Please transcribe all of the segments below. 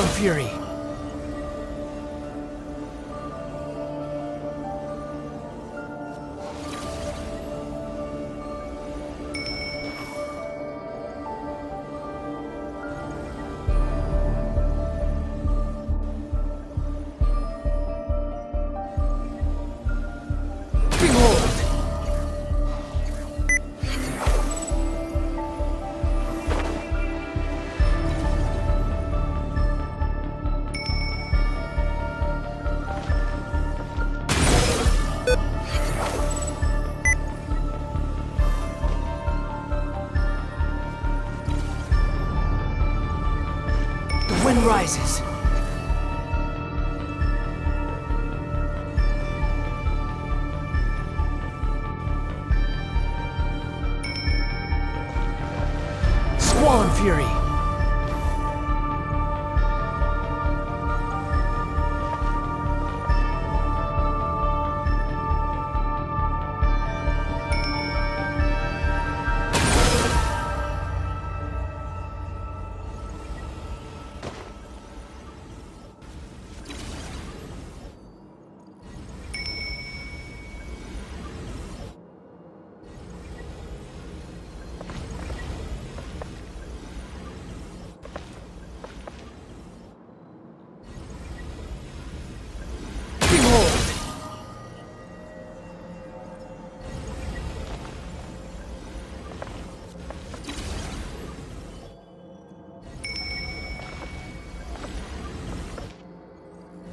Squall and fury. Behold! The wind rises. Squall and fury. Behold!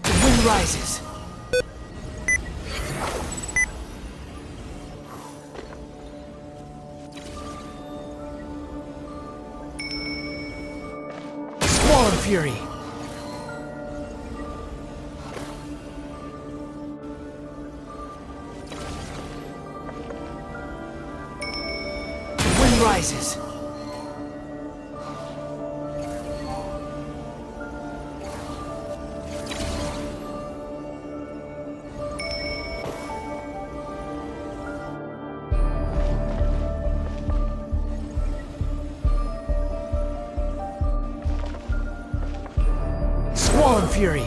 The wind rises. Squall and fury. Rises. Squall and fury.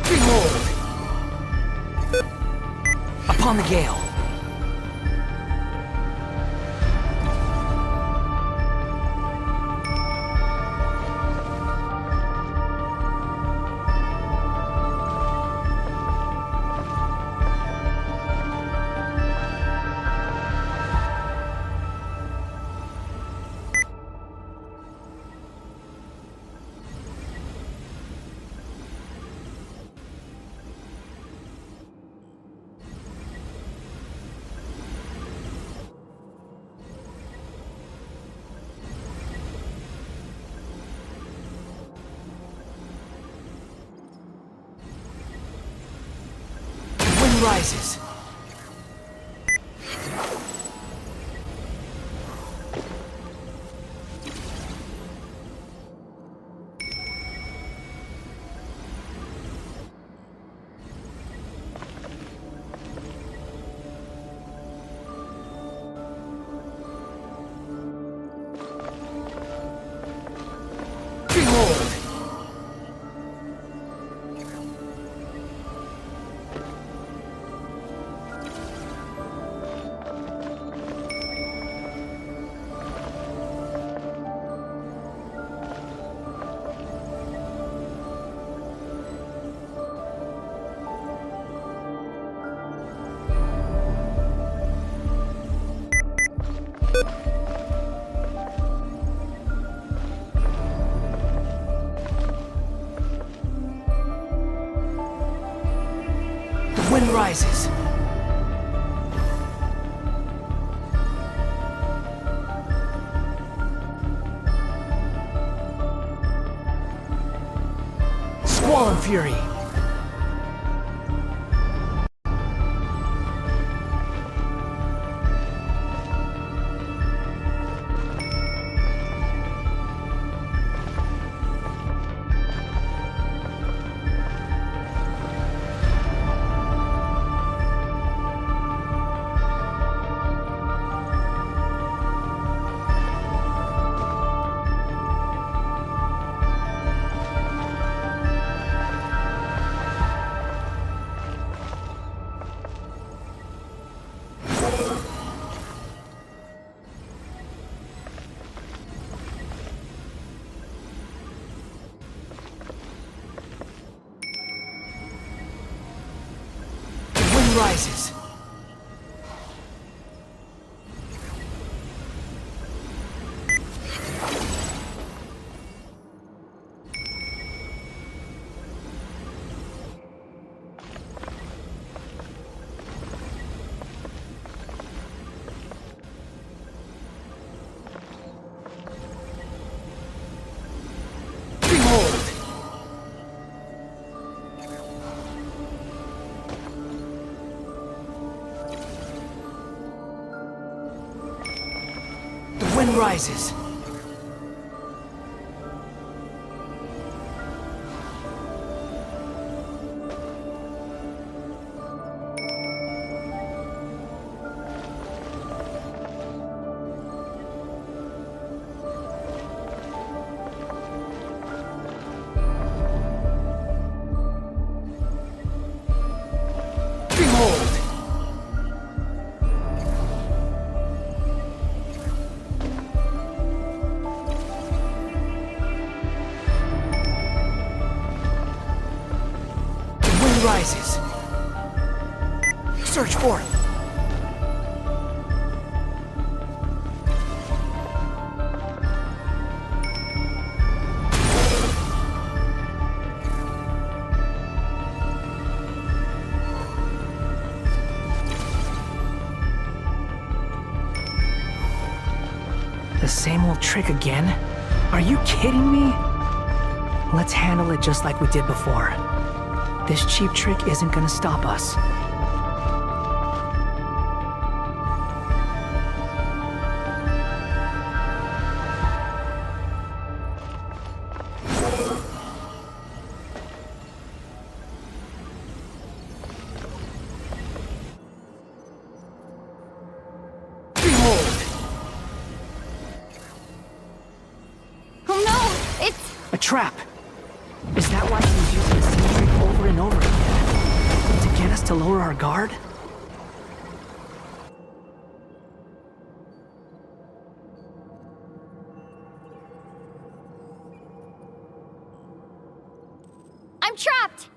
Behold! Upon the gale. Rises. Behold! Wind rises. Squall and fury. wind rises. Behold! The wind rises. Behold! The wind rises. Search for it. The same old trick again? Are you kidding me? Let's handle it just like we did before. This cheap trick isn't gonna stop us. Behold! Oh no! It's... A trap! Is that why he's using the same trick over and over again? To get us to lower our guard? I'm trapped!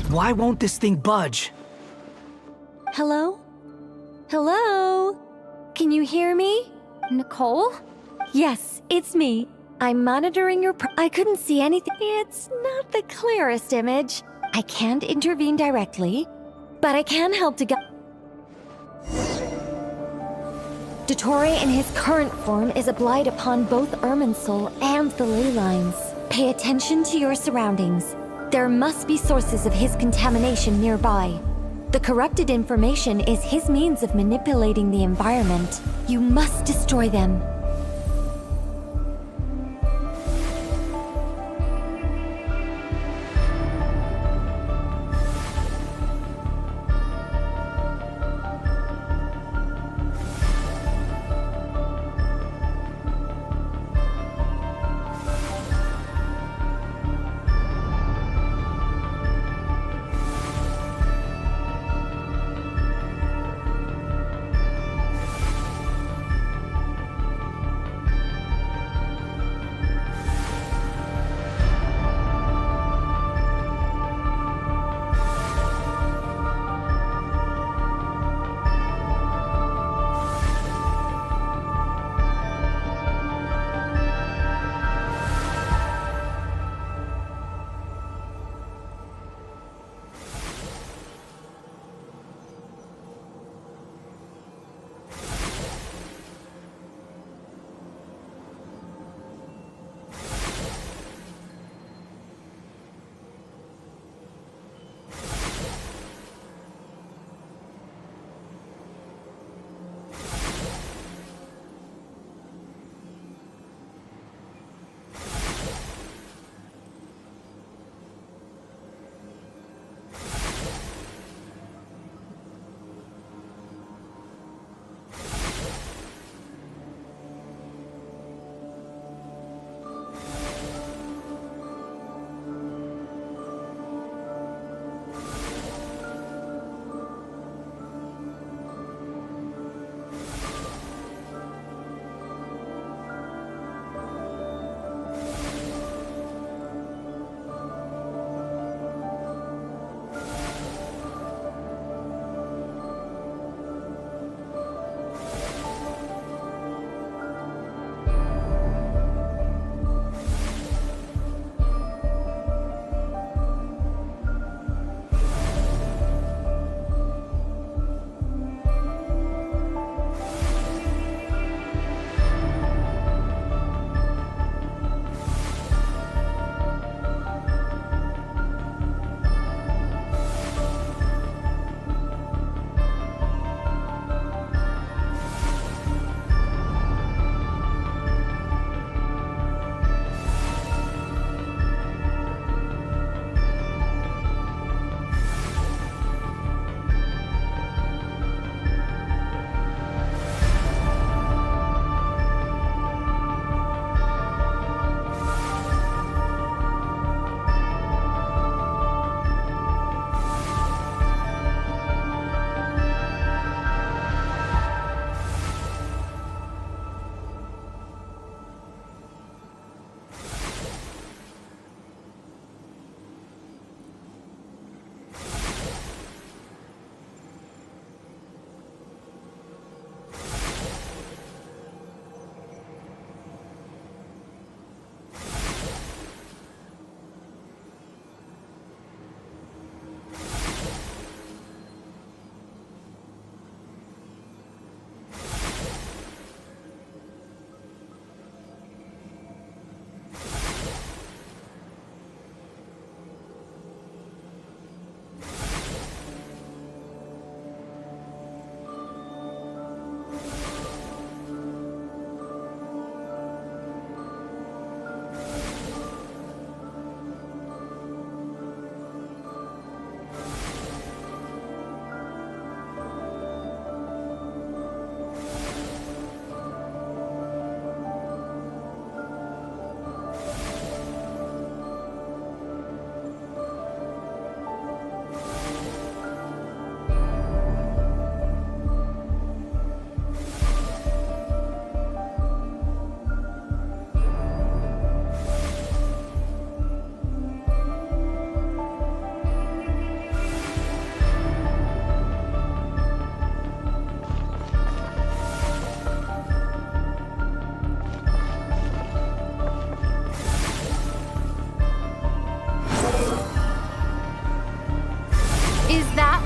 Why won't this thing budge? Hello? Hello? Can you hear me? Nicole? Yes, it's me. I'm monitoring your I couldn't see anything. It's not the clearest image. I can't intervene directly, but I can help to guide. Dottore in his current form is a blight upon both Irminsul and the ley lines. Pay attention to your surroundings. There must be sources of his contamination nearby. The corrupted information is his means of manipulating the environment. You must destroy them.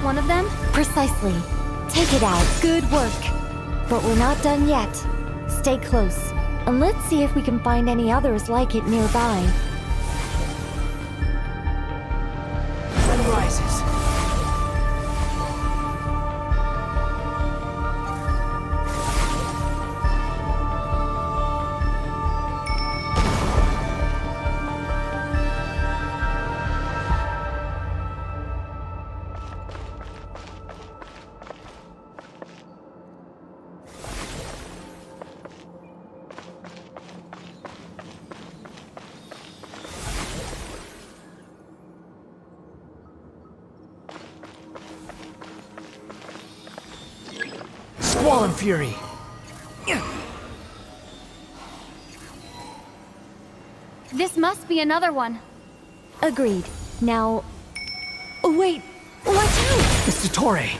one of them? Precisely. Take it out. Good work. But we're not done yet. Stay close. And let's see if we can find any others like it nearby. Sun rises. Squall fury. This must be another one. Agreed. Now... Wait! Watch out! It's Dottore.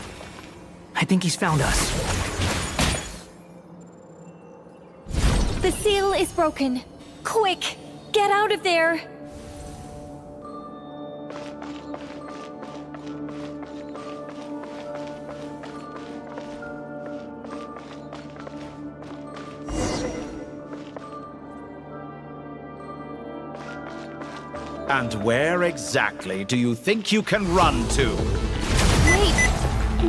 I think he's found us. The seal is broken. Quick! Get out of there! And where exactly do you think you can run to? Wait,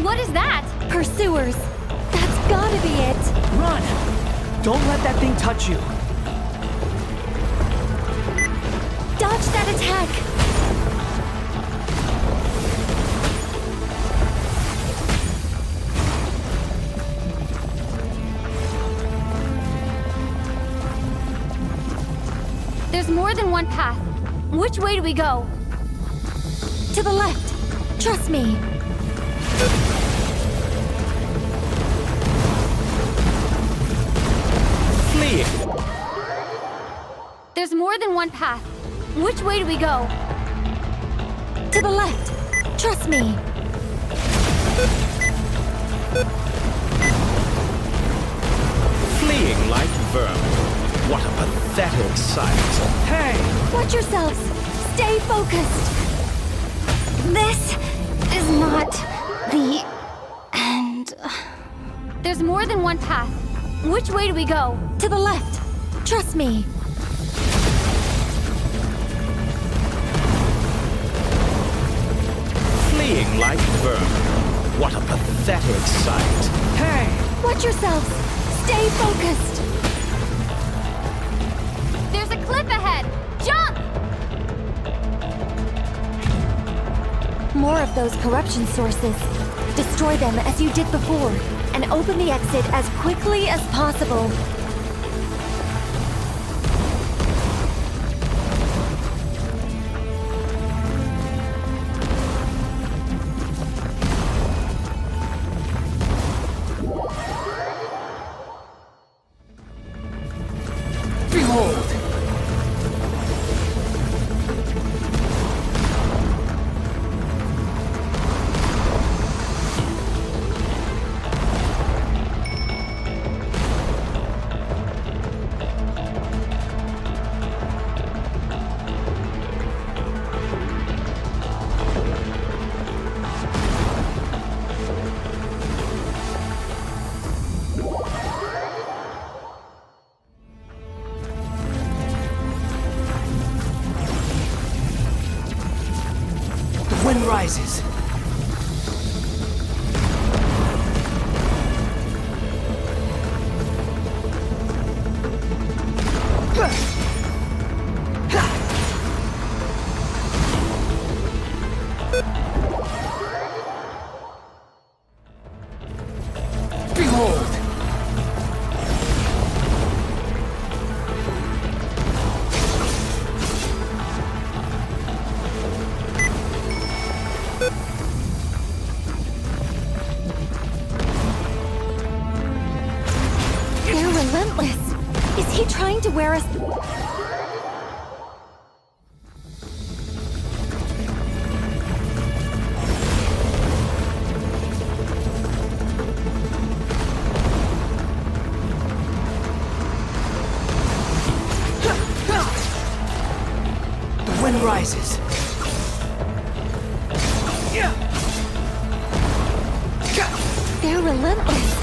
what is that? Pursuers! That's gotta be it! Run! Don't let that thing touch you. Dodge that attack! There's more than one path. Which way do we go? To the left! Trust me! Fleeing! There's more than one path. Which way do we go? To the left! Trust me! Fleeing like vermin. What a pathetic sight. Hey! Watch yourselves! Stay focused! This is not the end. There's more than one path. Which way do we go? To the left! Trust me! Fleeing like vermin. What a pathetic sight. Hey! Watch yourselves! Stay focused! There's a cliff ahead! Jump! More of those corruption sources. Destroy them as you did before, and open the exit as quickly as possible. Behold! Wind rises. Behold! They're relentless. Is he trying to wear us? The wind rises. They're relentless.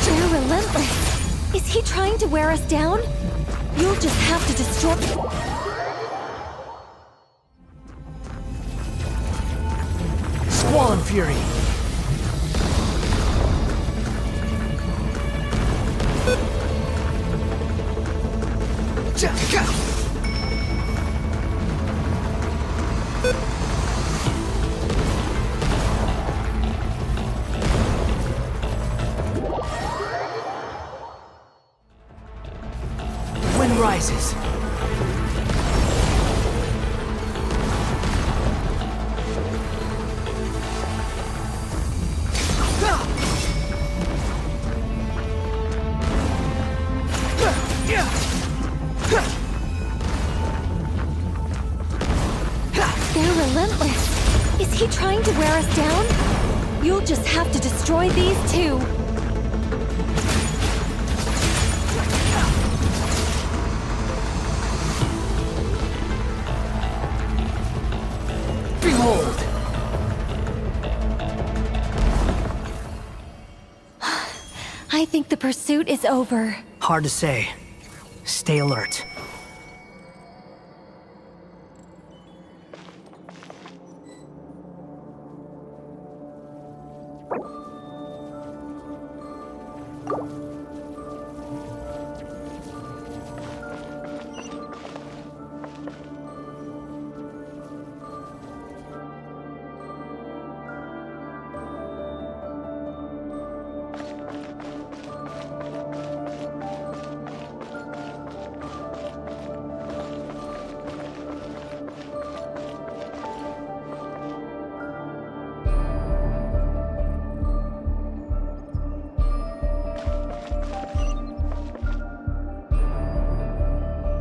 They're relentless. Is he trying to wear us down? You'll just have to destroy... Squall and Fury. Wind rises. They're relentless. Is he trying to wear us down? You'll just have to destroy these too. Behold! I think the pursuit is over. Hard to say. Stay alert.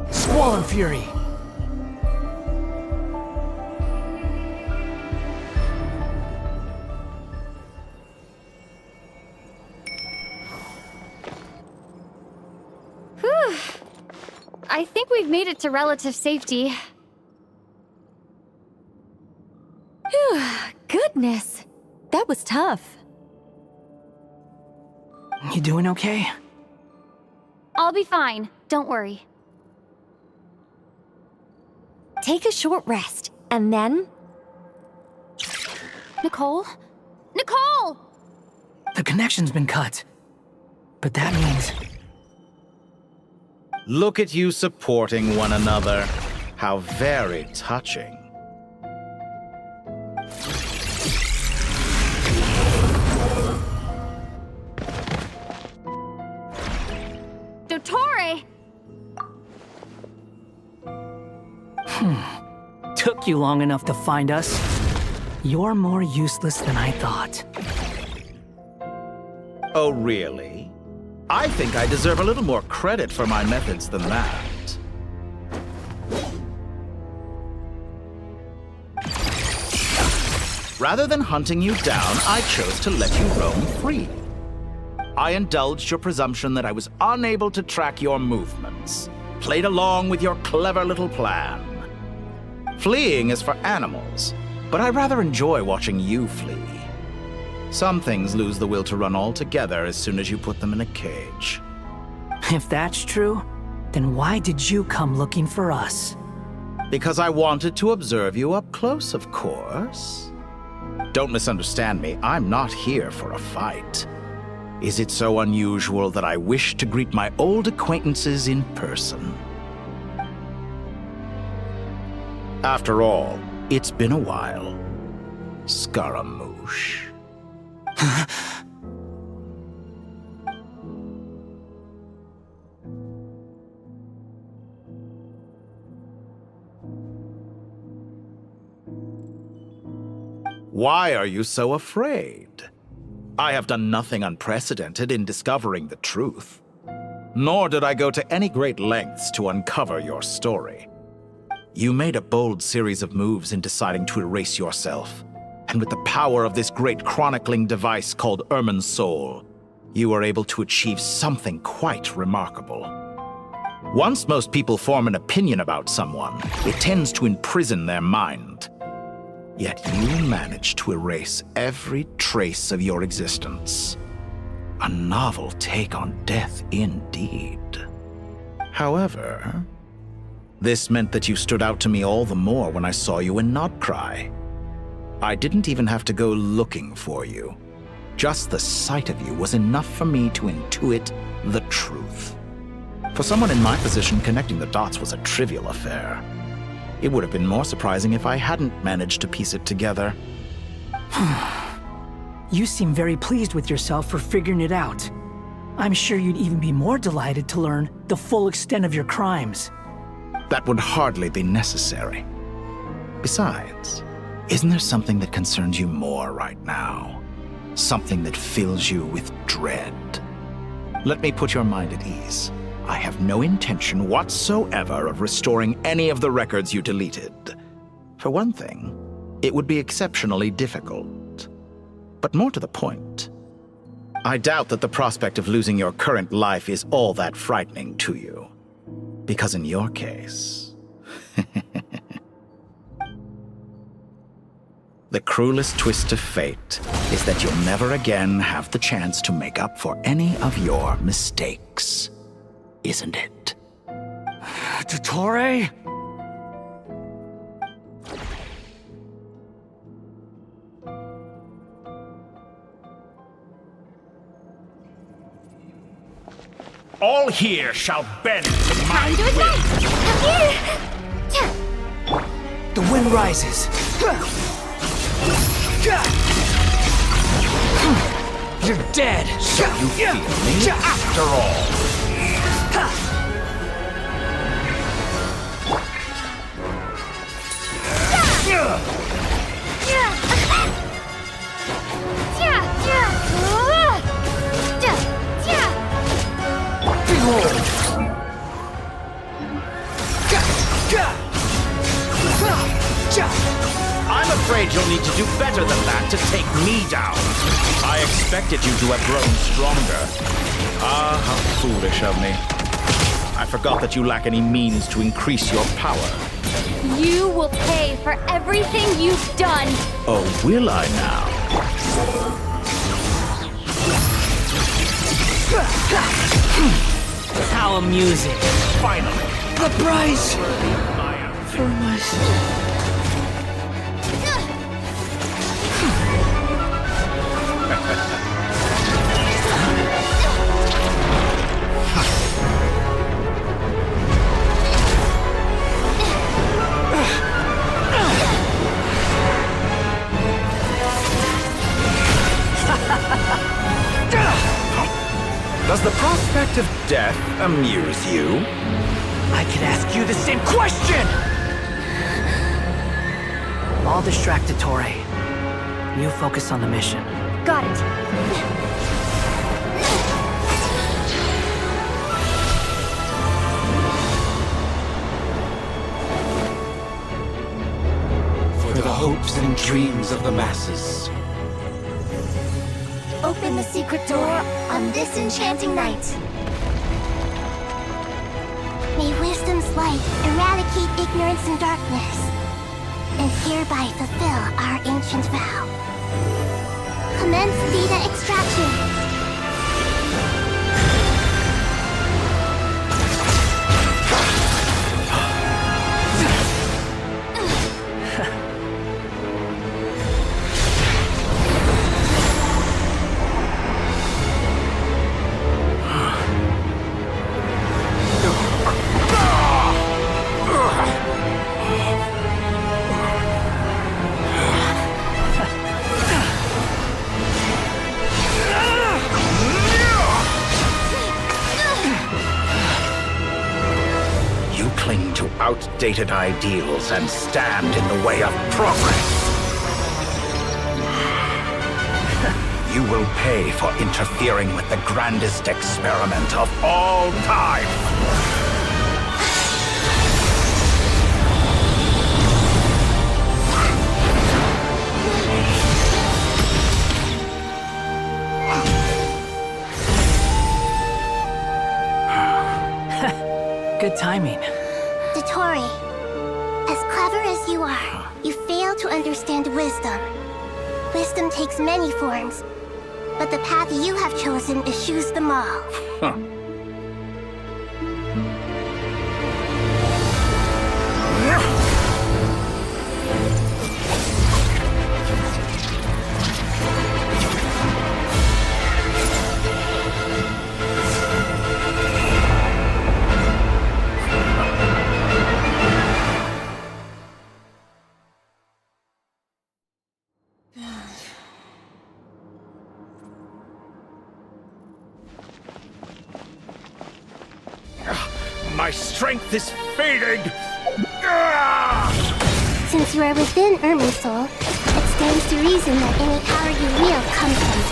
Squall and Fury. Whew. I think we've made it to relative safety. Phew, goodness. That was tough. You doing okay? I'll be fine. Don't worry. Take a short rest, and then... Nicole? Nicole! The connection's been cut. But that means... Look at you supporting one another. How very touching. Dottore! Took you long enough to find us. You're more useless than I thought. Oh, really? I think I deserve a little more credit for my methods than that. Rather than hunting you down, I chose to let you roam free. I indulged your presumption that I was unable to track your movements, played along with your clever little plan. Fleeing is for animals, but I rather enjoy watching you flee. Some things lose the will to run altogether as soon as you put them in a cage. If that's true, then why did you come looking for us? Because I wanted to observe you up close, of course. Don't misunderstand me, I'm not here for a fight. Is it so unusual that I wish to greet my old acquaintances in person? After all, it's been a while. Scaramouche. Why are you so afraid? I have done nothing unprecedented in discovering the truth. Nor did I go to any great lengths to uncover your story. You made a bold series of moves in deciding to erase yourself. And with the power of this great chronicling device called Ermin's Soul, you were able to achieve something quite remarkable. Once most people form an opinion about someone, it tends to imprison their mind. Yet you managed to erase every trace of your existence. A novel take on death indeed. However, this meant that you stood out to me all the more when I saw you in Nodcry. I didn't even have to go looking for you. Just the sight of you was enough for me to intuit the truth. For someone in my position, connecting the dots was a trivial affair. It would have been more surprising if I hadn't managed to piece it together. You seem very pleased with yourself for figuring it out. I'm sure you'd even be more delighted to learn the full extent of your crimes. That would hardly be necessary. Besides, isn't there something that concerns you more right now? Something that fills you with dread? Let me put your mind at ease. I have no intention whatsoever of restoring any of the records you deleted. For one thing, it would be exceptionally difficult. But more to the point, I doubt that the prospect of losing your current life is all that frightening to you. Because in your case, the cruelest twist of fate is that you'll never again have the chance to make up for any of your mistakes. Isn't it? Dottore? All here shall bend to my Time to ignite! Here! The wind rises. You're dead. You feel me after all. I'm afraid you'll need to do better than that to take me down. I expected you to have grown stronger. Ah, how foolish of me. I forgot that you lack any means to increase your power. You will pay for everything you've done. Oh, will I now? How amusing. Finally. The price for my... Does the prospect of death amuse you? I can ask you the same question! I'll distract Dottore. You focus on the mission. Got it. For the hopes and dreams of the masses. Open the secret door on this enchanting night. May wisdom's light eradicate ignorance and darkness, and hereby fulfill our ancient vow. Commence data extraction. cling to outdated ideals and stand in the way of progress. You will pay for interfering with the grandest experiment of all time. Good timing. Dottore, as clever as you are, you fail to understand wisdom. Wisdom takes many forms, but the path you have chosen eschews them all. My strength is fading! Since you are within Irminsul, it stands to reason that any power you wield comes from it.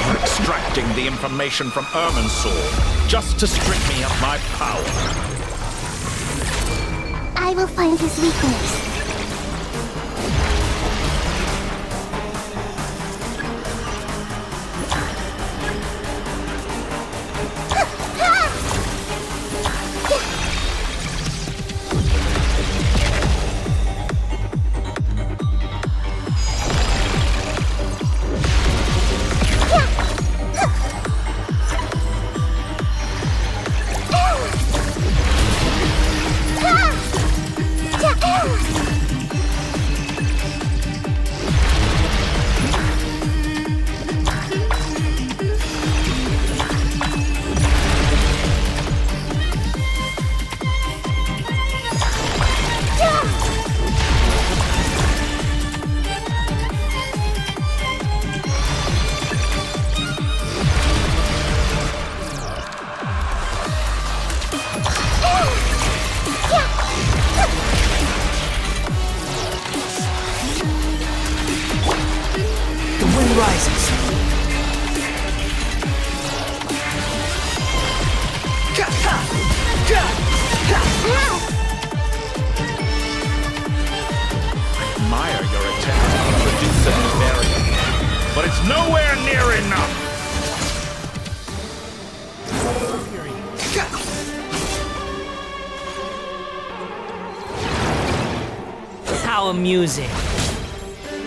You're extracting the information from Irminsul just to strip me of my power. I will find his weakness. Rises. I admire your attempt to introduce a new variant, but it's nowhere near enough. How amusing.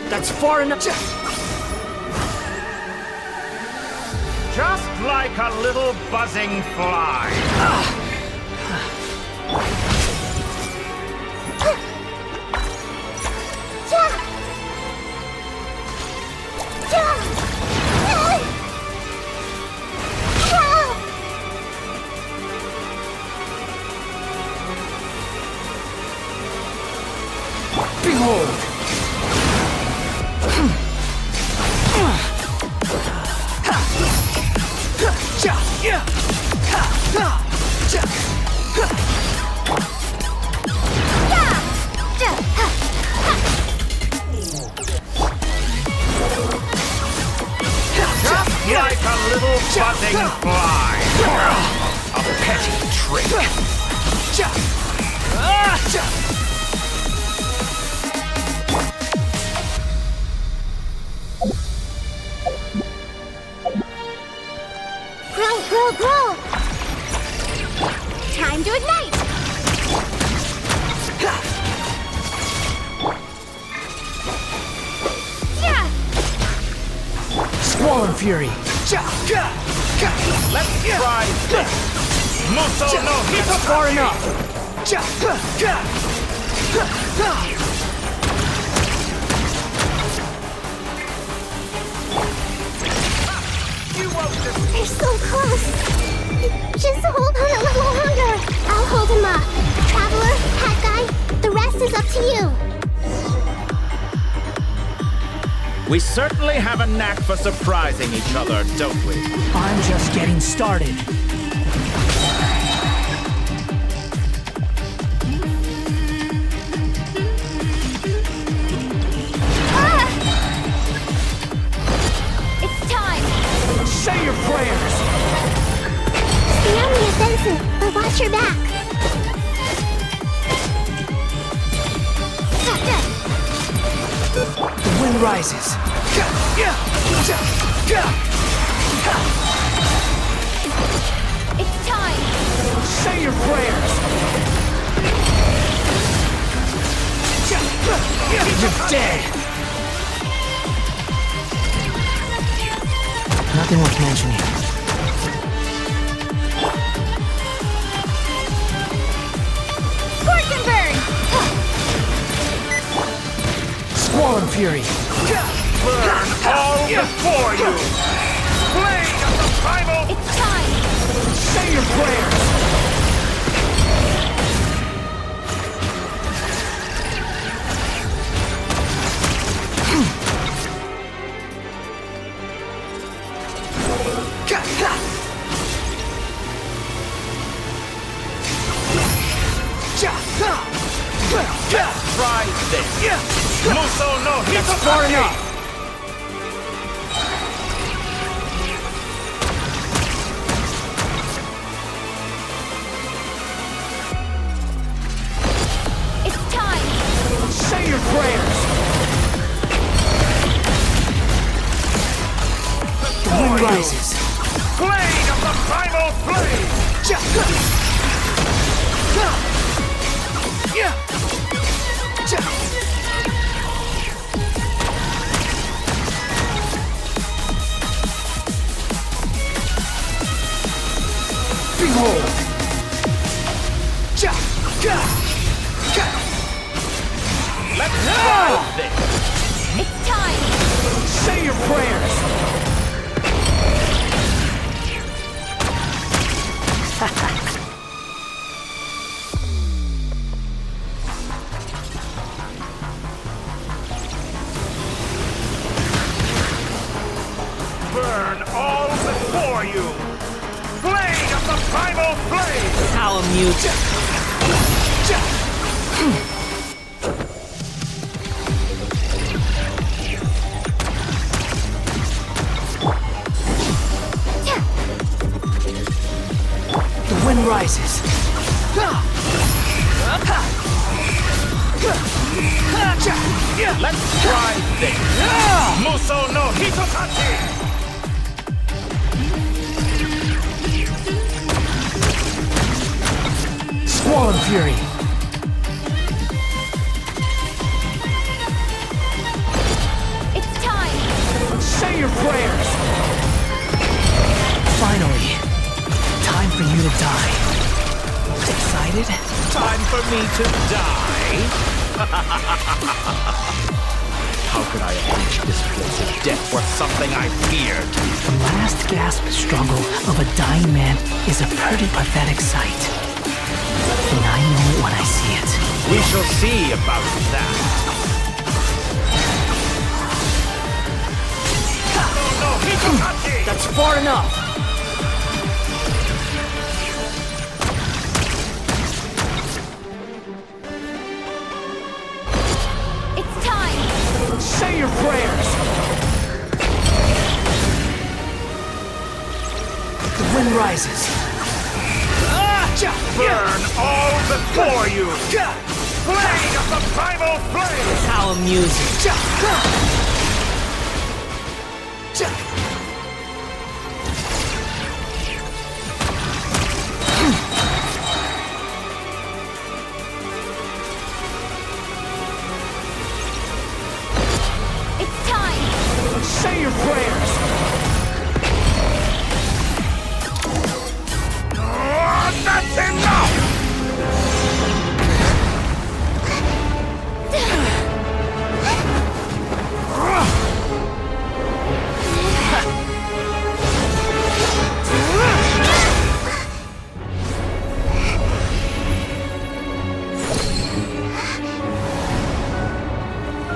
That's far enough. Just like a little buzzing fly. Behold! Just like a little buzzing fly. A petty trick. Grow! Time to ignite! Squall and Fury. Let's try this. Muso no That's far enough. They're so close! Just hold on a little longer! I'll hold him up. Traveler, Hat Guy, the rest is up to you. We certainly have a knack for surprising each other, don't we? I'm just getting started. wind rises. It's time! Say your prayers. You're dead. Nothing worth mentioning. Scorch and burn! Squall and fury. Burn all before you! Blade of the primal... It's time! Say your prayers. Try this! Muso no That's far Hitotaki! enough. It's time! Say your prayers. The wind rises. Blade of the primal blade! Behold. Let's try this! It's time! Say your prayers. Burn all before you! Blade of the primal blade! How amusing. The wind rises. Let's try this! Muso no Hitotaki! Squall and fury. It's time! Say your prayers. Finally, time for you to die. Excited? Time for me to die? How could I have reached this place of death for something I feared? The last gasp struggle of a dying man is a pretty pathetic sight. And I know it when I see it. We shall see about that. No, Hitotaki! That's far enough. It's time! Say your prayers. The wind rises. Burn all before you! Blade of the primal blade! How amusing. It's time! Say your prayers. That's enough!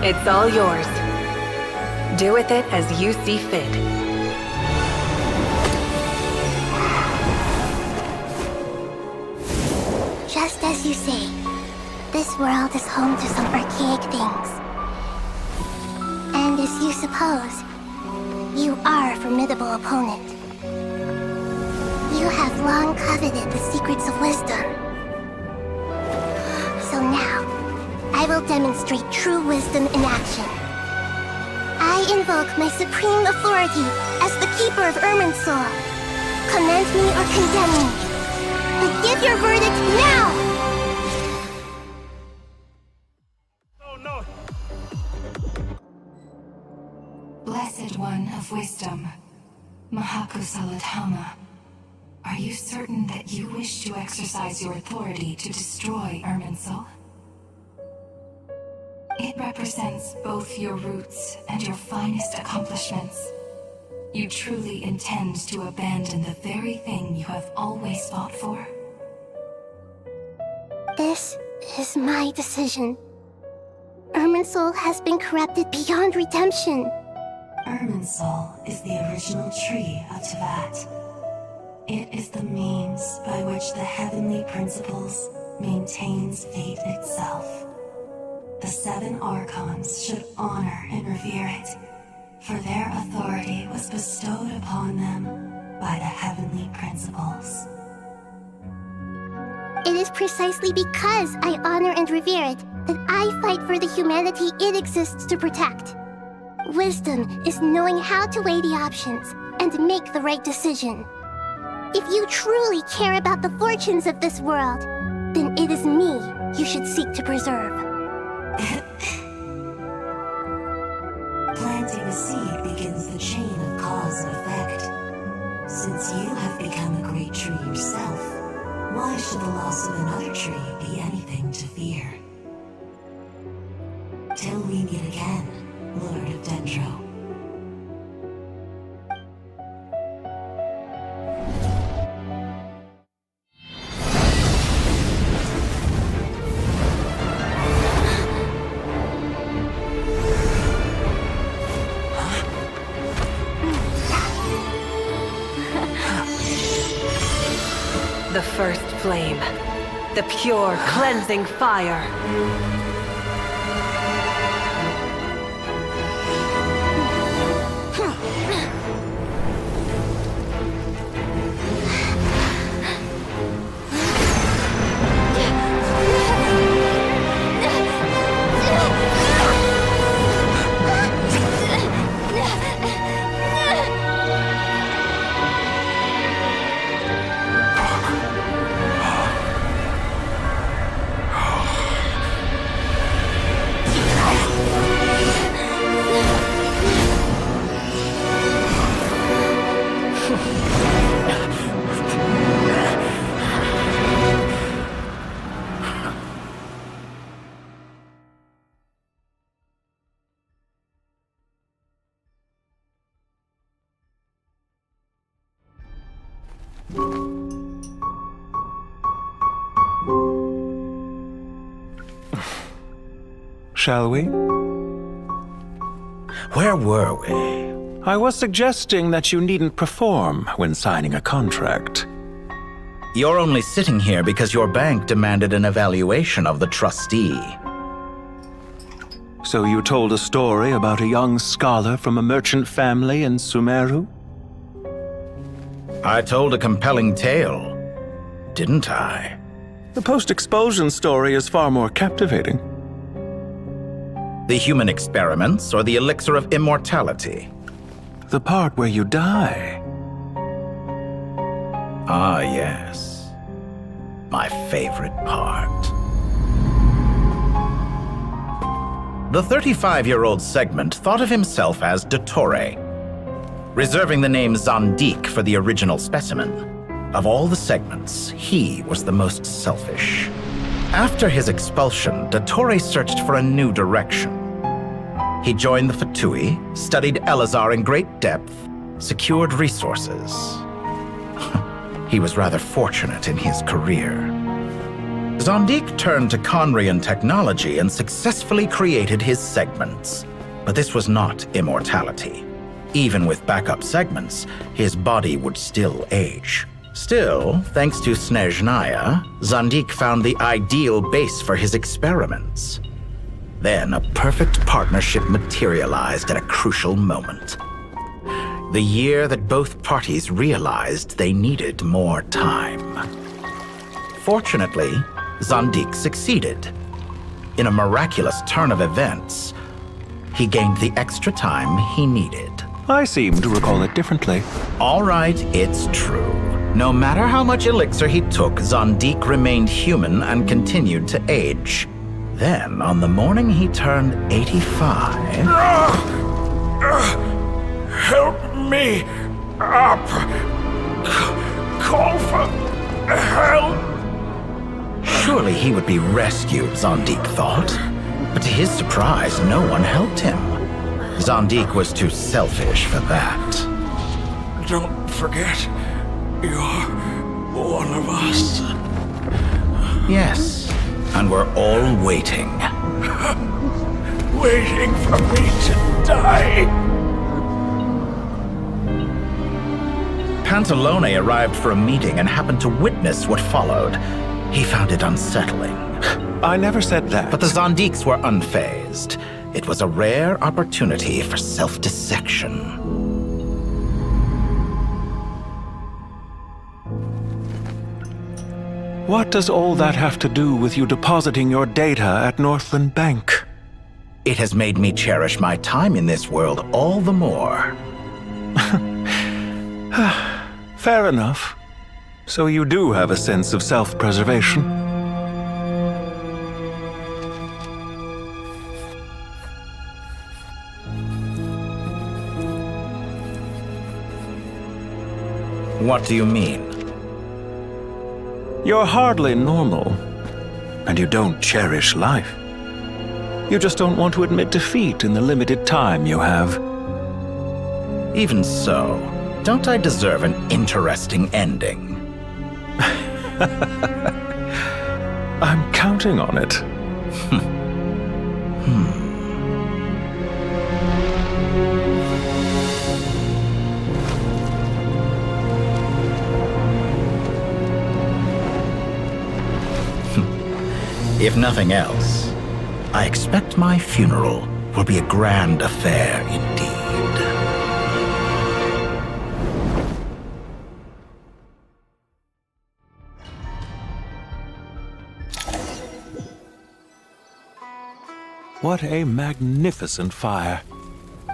It's all yours. Do with it as you see fit. Just as you say, this world is home to some archaic things. And as you suppose, you are a formidable opponent. You have long coveted the secrets of wisdom. So now, I will demonstrate true wisdom in action. invoke my supreme authority as the keeper of Irminsul. Commend me or condemn me. But give your verdict now! Blessed One of Wisdom, Mahakusaladhama, are you certain that you wish to exercise your authority to destroy Irminsul? It represents both your roots and your finest accomplishments. You truly intend to abandon the very thing you have always fought for? This is my decision. Irminsul has been corrupted beyond redemption. Irminsul is the original tree of Tevat. It is the means by which the heavenly principles maintains fate itself. The 7 archons should honor and revere it, for their authority was bestowed upon them by the heavenly principles. It is precisely because I honor and revere it that I fight for the humanity it exists to protect. Wisdom is knowing how to weigh the options and make the right decision. If you truly care about the fortunes of this world, then it is me you should seek to preserve. Planting a seed begins the chain of cause and effect. Since you have become a great tree yourself, why should the loss of another tree be anything to fear? Till we meet again, Lord of Dendro. The first flame. The pure, cleansing fire. Shall we? Where were we? I was suggesting that you needn't perform when signing a contract. You're only sitting here because your bank demanded an evaluation of the trustee. So you told a story about a young scholar from a merchant family in Sumeru? I told a compelling tale, didn't I? The post-expulsion story is far more captivating. The human experiments or the elixir of immortality? The part where you die. Ah, yes. My favorite part. The 35-year-old segment thought of himself as Dottore, reserving the name Zandik for the original specimen. Of all the segments, he was the most selfish. After his expulsion, Dottore searched for a new direction. He joined the Fatui, studied Elazar in great depth, secured resources. He was rather fortunate in his career. Zandik turned to Conrian technology and successfully created his segments. But this was not immortality. Even with backup segments, his body would still age. Still, thanks to Snezhnaya, Zandik found the ideal base for his experiments. Then a perfect partnership materialized at a crucial moment. The year that both parties realized they needed more time. Fortunately, Zandik succeeded. In a miraculous turn of events, he gained the extra time he needed. I seem to recall it differently. All right, it's true. No matter how much elixir he took, Zanim remained human and continued to age. Then, on the morning he turned 85... Help me up! Call for help! Surely he would be rescued, Zanim thought. But to his surprise, no one helped him. Zanim was too selfish for that. Don't forget, you're one of us. Yes, and we're all waiting. Waiting for me to die. Pantalone arrived for a meeting and happened to witness what followed. He found it unsettling. I never said that. But the Zandiks were unfazed. It was a rare opportunity for self-dissection. What does all that have to do with you depositing your data at Northland Bank? It has made me cherish my time in this world all the more. Fair enough. So you do have a sense of self-preservation. What do you mean? You're hardly normal, and you don't cherish life. You just don't want to admit defeat in the limited time you have. Even so, don't I deserve an interesting ending? I'm counting on it. If nothing else, I expect my funeral will be a grand affair indeed. What a magnificent fire.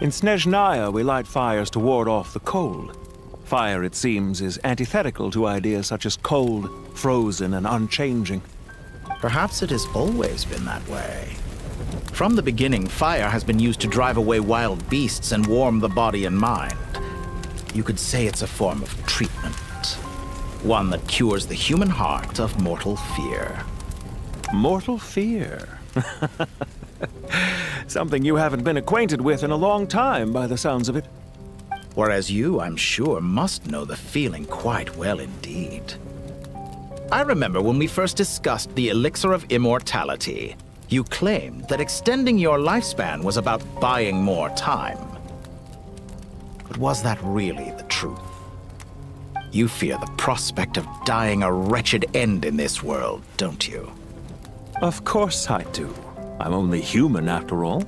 In Snezhnaya, we light fires to ward off the cold. Fire, it seems, is antithetical to ideas such as cold, frozen, and unchanging. Perhaps it has always been that way. From the beginning, fire has been used to drive away wild beasts and warm the body and mind. You could say it's a form of treatment. One that cures the human heart of mortal fear. Mortal fear? Something you haven't been acquainted with in a long time, by the sounds of it. Whereas you, I'm sure, must know the feeling quite well indeed. I remember when we first discussed the elixir of immortality, you claimed that extending your lifespan was about buying more time. But was that really the truth? You fear the prospect of dying a wretched end in this world, don't you? Of course I do. I'm only human, after all.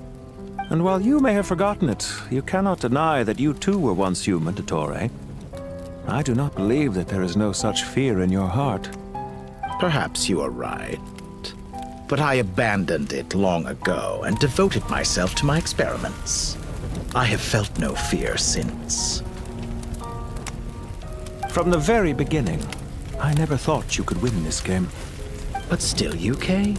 And while you may have forgotten it, you cannot deny that you too were once human, Dottore. I do not believe that there is no such fear in your heart. Perhaps you are right. But I abandoned it long ago and devoted myself to my experiments. I have felt no fear since. From the very beginning, I never thought you could win this game. But still you came,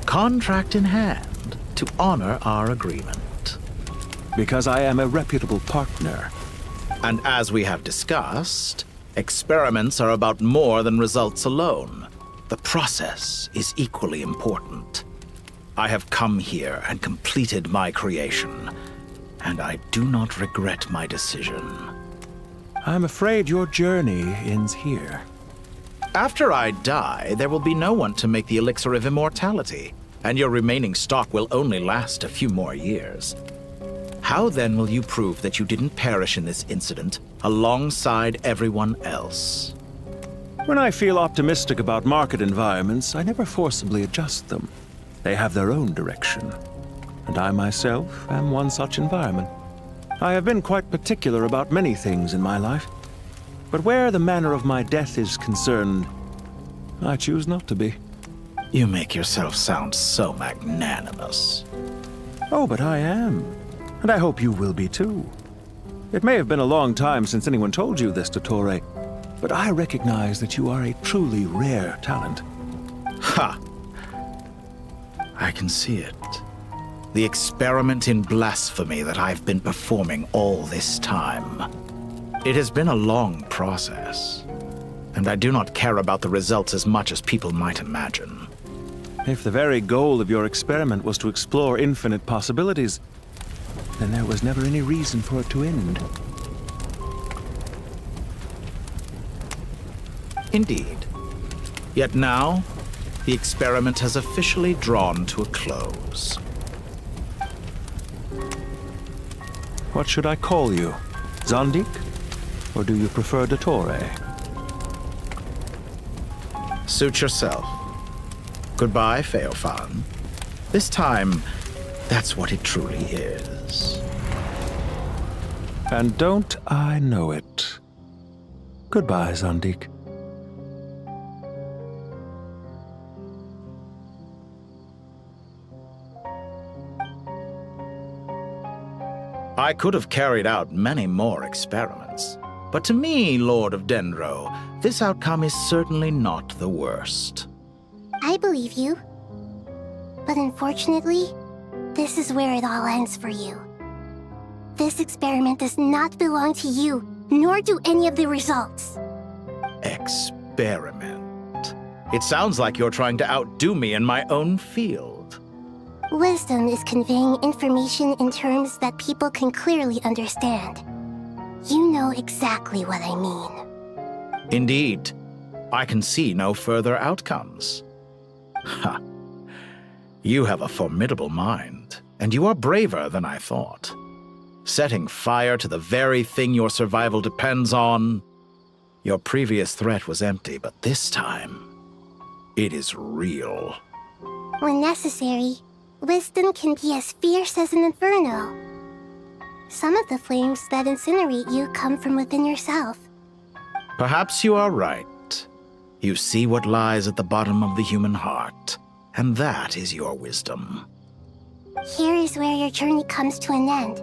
contract in hand, to honor our agreement. Because I am a reputable partner. And as we have discussed, experiments are about more than results alone. The process is equally important. I have come here and completed my creation, and I do not regret my decision. I'm afraid your journey ends here. After I die, there will be no one to make the elixir of immortality, and your remaining stock will only last a few more years. How then will you prove that you didn't perish in this incident alongside everyone else? When I feel optimistic about market environments, I never forcibly adjust them. They have their own direction. And I myself am one such environment. I have been quite particular about many things in my life. But where the manner of my death is concerned, I choose not to be. You make yourself sound so magnanimous. Oh, but I am. And I hope you will be too. It may have been a long time since anyone told you this, Dottore, but I recognize that you are a truly rare talent. Ha! I can see it. The experiment in blasphemy that I've been performing all this time. It has been a long process, and I do not care about the results as much as people might imagine. If the very goal of your experiment was to explore infinite possibilities, then there was never any reason for it to end. Indeed. Yet now, the experiment has officially drawn to a close. What should I call you? Zandik? Or do you prefer Dottore? Suit yourself. Goodbye, Feofan. This time, that's what it truly is. And don't I know it? Goodbye, Zandik. I could have carried out many more experiments, but to me, Lord of Dendro, this outcome is certainly not the worst. I believe you. But unfortunately, this is where it all ends for you. This experiment does not belong to you, nor do any of the results. Experiment. It sounds like you're trying to outdo me in my own field. Wisdom is conveying information in terms that people can clearly understand. You know exactly what I mean. Indeed. I can see no further outcomes. Ha. You have a formidable mind, and you are braver than I thought. Setting fire to the very thing your survival depends on. Your previous threat was empty, but this time, it is real. When necessary, wisdom can be as fierce as an inferno. Some of the flames that incinerate you come from within yourself. Perhaps you are right. You see what lies at the bottom of the human heart, and that is your wisdom. Here is where your journey comes to an end.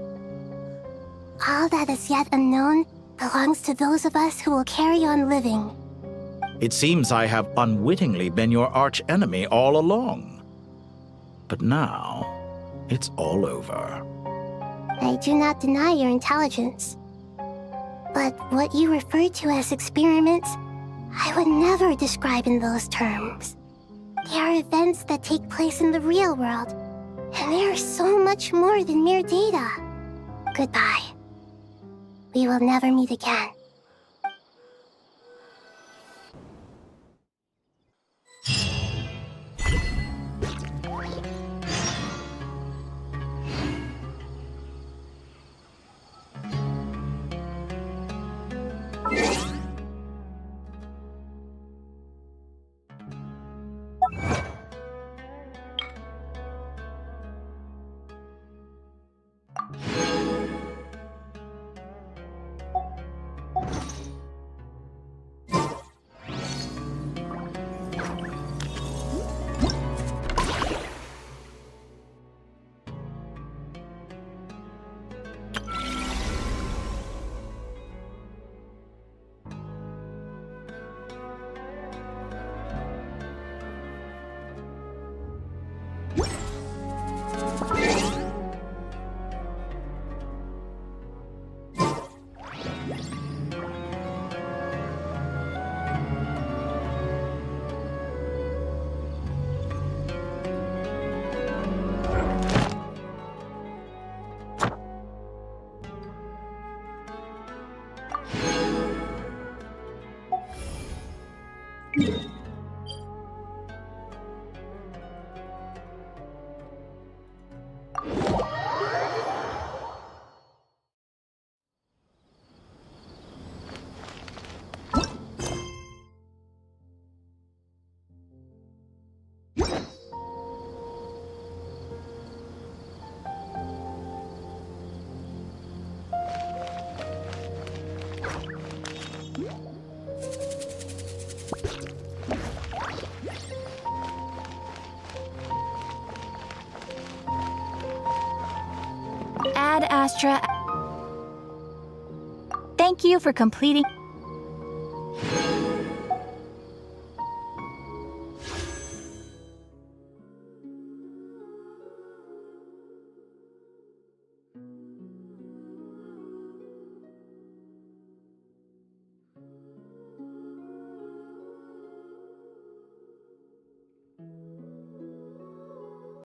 All that is yet unknown belongs to those of us who will carry on living. It seems I have unwittingly been your arch-enemy all along. But now, it's all over. I do not deny your intelligence. But what you refer to as experiments, I would never describe in those terms. They are events that take place in the real world, and they are so much more than mere data. Goodbye. We will never meet again. Astra. Thank you for completing.